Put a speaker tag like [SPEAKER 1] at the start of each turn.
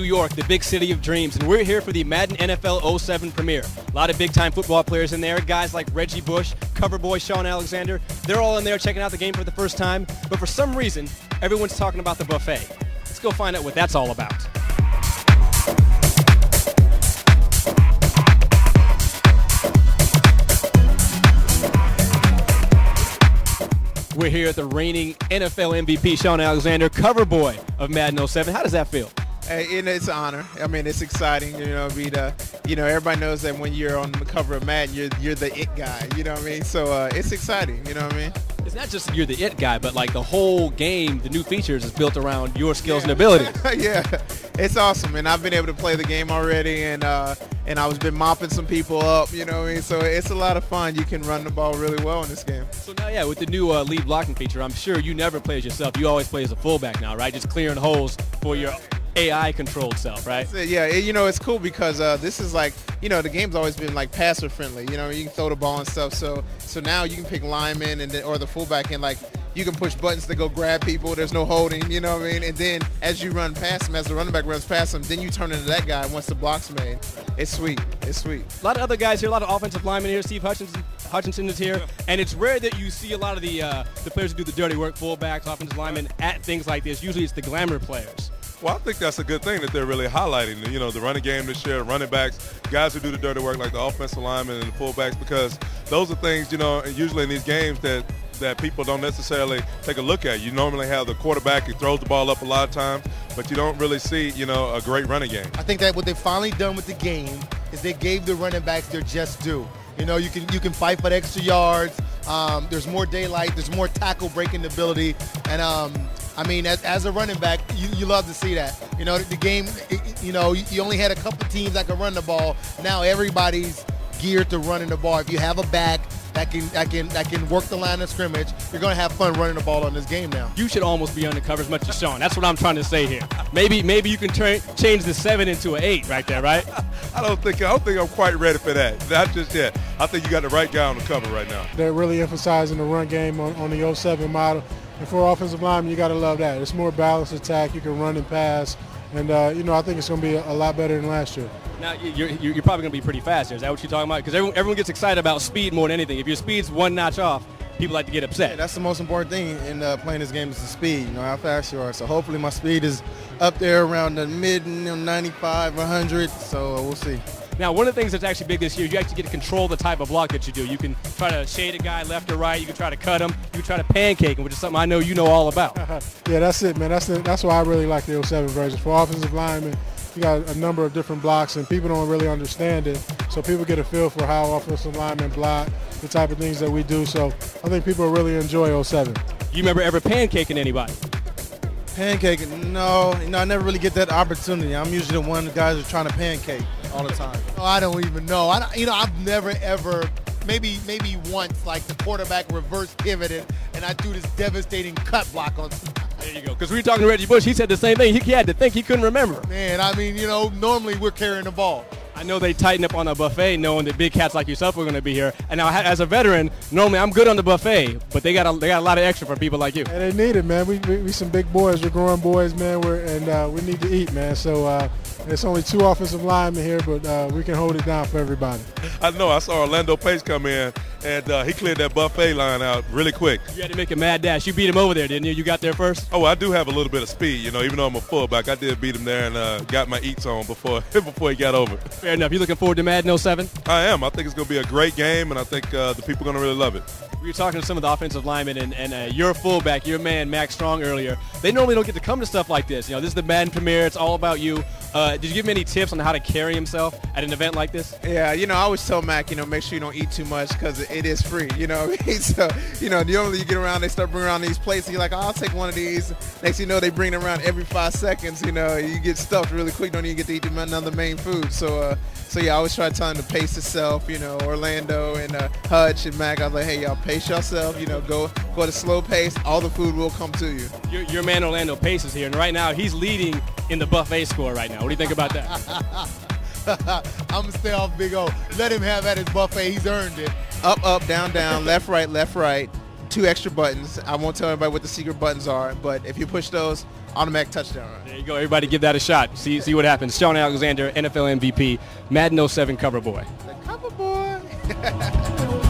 [SPEAKER 1] York, the big city of dreams, and we're here for the Madden NFL 07 premiere. A lot of big-time football players in there, guys like Reggie Bush, cover boy Sean Alexander. They're all in there checking out the game for the first time, but for some reason, everyone's talking about the buffet. Let's go find out what that's all about. We're here at the reigning NFL MVP, Sean Alexander, cover boy of Madden 07. How does that feel?
[SPEAKER 2] Hey, and it's an honor. I mean, it's exciting. Everybody knows that when you're on the cover of Madden, you're the it guy. You know what I mean? So it's exciting. You know what I mean?
[SPEAKER 1] It's not just you're the it guy, but like the whole game, the new features is built around your skills and abilities.
[SPEAKER 2] Yeah, it's awesome, and I've been able to play the game already, and I've been mopping some people up. You know what I mean? So it's a lot of fun. You can run the ball really well in this game.
[SPEAKER 1] So now, yeah, with the new lead blocking feature, I'm sure you never play as yourself. You always play as a fullback now, right? Just clearing holes for your AI-controlled self, right?
[SPEAKER 2] Yeah, it's cool because this is like, the game's always been like passer friendly. You can throw the ball and stuff. So now you can pick linemen or the fullback, and like you can push buttons to go grab people. There's no holding. You know what I mean? And then as you run past them, as the running back runs past them, then you turn into that guy once the block's made. It's sweet. It's sweet.
[SPEAKER 1] A lot of other guys here, a lot of offensive linemen here. Steve Hutchinson is here, and it's rare that you see a lot of the players who do the dirty work, fullbacks, offensive linemen, at things like this. Usually it's the glamour players.
[SPEAKER 3] Well, I think that's a good thing that they're really highlighting, the running game this year, running backs, guys who do the dirty work like the offensive linemen and the fullbacks, because those are things, usually in these games that people don't necessarily take a look at. You normally have the quarterback who throws the ball up a lot of times, but you don't really see, a great running game.
[SPEAKER 4] I think that what they've finally done with the game is they gave the running backs their just due. You can fight for the extra yards. There's more daylight. There's more tackle breaking ability, and as a running back, you love to see that. The game, you only had a couple teams that could run the ball. Now everybody's geared to running the ball. If you have a back that can work the line of scrimmage, you're going to have fun running the ball on this game now.
[SPEAKER 1] You should almost be undercover as much as Sean. That's what I'm trying to say here. Maybe you can change the 7 into an 8 right there, right?
[SPEAKER 3] I don't think I'm quite ready for that. Not just yet. I think you got the right guy on the cover right now.
[SPEAKER 5] They're really emphasizing the run game on the 07 model. And for offensive linemen, you got to love that. It's more balanced attack. You can run and pass. And, I think it's going to be a lot better than last year.
[SPEAKER 1] Now, you're probably going to be pretty fast here. Is that what you're talking about? Because everyone gets excited about speed more than anything. If your speed's one notch off, people like to get upset.
[SPEAKER 4] Yeah, that's the most important thing in playing this game is the speed, how fast you are. So hopefully my speed is up there around the mid 95, 100, so we'll see.
[SPEAKER 1] Now, one of the things that's actually big this year, you actually get to control the type of block that you do. You can try to shade a guy left or right. You can try to cut him. You can try to pancake him, which is something I know you know all about.
[SPEAKER 5] Yeah, that's it, man. That's why I really like the 07 version. For offensive linemen, you got a number of different blocks, and people don't really understand it. So people get a feel for how offensive linemen block, the type of things that we do. So I think people really enjoy 07.
[SPEAKER 1] You remember ever pancaking anybody?
[SPEAKER 4] Pancaking? No, I never really get that opportunity. I'm usually the one of the guys who's trying to pancake all the time. I don't even know. I've never ever, maybe once, like the quarterback reverse pivoted and I threw this devastating cut block on somebody.
[SPEAKER 1] There you go. Because we were talking to Reggie Bush, he said the same thing. He had to think, he couldn't remember.
[SPEAKER 4] Man, normally we're carrying the ball.
[SPEAKER 1] I know they tighten up on a buffet knowing that big cats like yourself are going to be here. And now, as a veteran, normally I'm good on the buffet, but they got a lot of extra for people like you.
[SPEAKER 5] And they need it, man. We some big boys. We're growing boys, man. We need to eat, man. So it's only 2 offensive linemen here, but we can hold it down for everybody.
[SPEAKER 3] I know. I saw Orlando Pace come in, and he cleared that buffet line out really quick.
[SPEAKER 1] You had to make a mad dash. You beat him over there, didn't you? You got there first?
[SPEAKER 3] Oh, I do have a little bit of speed, even though I'm a fullback. I did beat him there and got my eats on before he got over.
[SPEAKER 1] Fair enough. You looking forward to Madden 07?
[SPEAKER 3] I am. I think it's going to be a great game, and I think the people are going to really love it.
[SPEAKER 1] We were talking to some of the offensive linemen, and your fullback, your man, Max Strong, earlier. They normally don't get to come to stuff like this. This is the Madden premiere. It's all about you. Did you give him any tips on how to carry himself at an event like this?
[SPEAKER 2] Yeah, I always tell Mac, make sure you don't eat too much because it is free, So, normally you get around, they start bringing around these plates, and you're like, I'll take one of these. Next thing you know, they bring them around every 5 seconds, you get stuffed really quick, don't even get to eat none of the main food. So yeah, I always try to tell them to pace itself, Orlando and Hutch and Mac. I was like, hey, y'all, pace yourself, go at a slow pace. All the food will come to you.
[SPEAKER 1] Your man Orlando Pace is here, and right now he's leading in the buffet score right now. What do you think about
[SPEAKER 4] that? I'm going to stay off Big O. Let him have at his buffet. He's earned it.
[SPEAKER 2] Up, up, down, down, left, right, 2 extra buttons. I won't tell everybody what the secret buttons are, but if you push those, automatic touchdown run.
[SPEAKER 1] There you go. Everybody give that a shot. See what happens. Sean Alexander, NFL MVP, Madden 07 cover boy.
[SPEAKER 2] The cover boy.